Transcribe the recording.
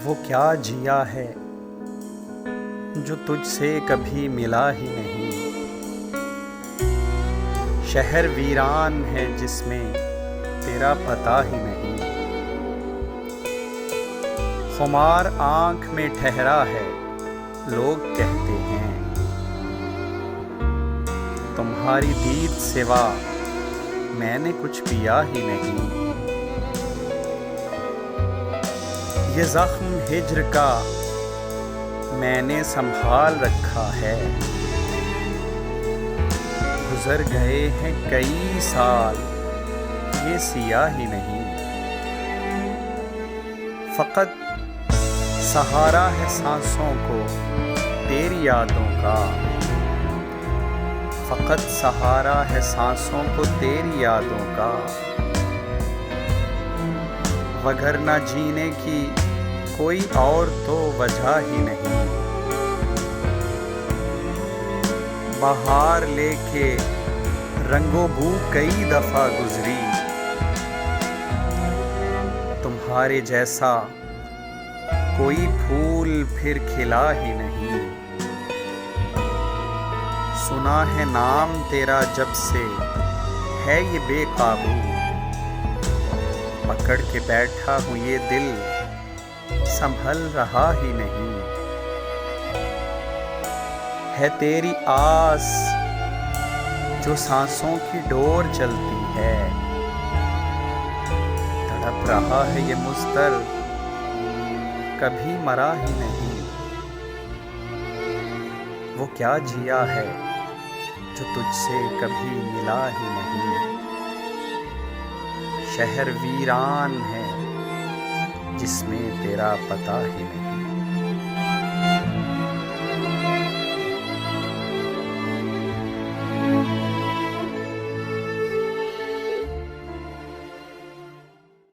वो क्या जिया है जो तुझसे कभी मिला ही नहीं। शहर वीरान है जिसमें तेरा पता ही नहीं। खुमार आँख में ठहरा है, लोग कहते हैं तुम्हारी दीद सिवा मैंने कुछ पिया ही नहीं। ये जख्म हिज्र का मैंने संभाल रखा है। गुजर गए हैं कई साल, ये सिया ही नहीं। फकत सहारा है सांसों को तेरी यादों का। फकत सहारा है सांसों को तेरी यादों का। वगरना जीने की कोई और तो वजह ही नहीं। बहार लेके रंगो बू कई दफा गुजरी, तुम्हारे जैसा कोई फूल फिर खिला ही नहीं। सुना है नाम तेरा जब से है ये बेकाबू। पकड़ के बैठा हूँ ये दिल संभल रहा ही नहीं। है तेरी आस जो सांसों की डोर चलती है। तड़प रहा है ये मुस्तर कभी मरा ही नहीं। वो क्या जिया है जो तुझसे कभी मिला ही नहीं। शहर वीरान है जिसमें तेरा पता ही नहीं।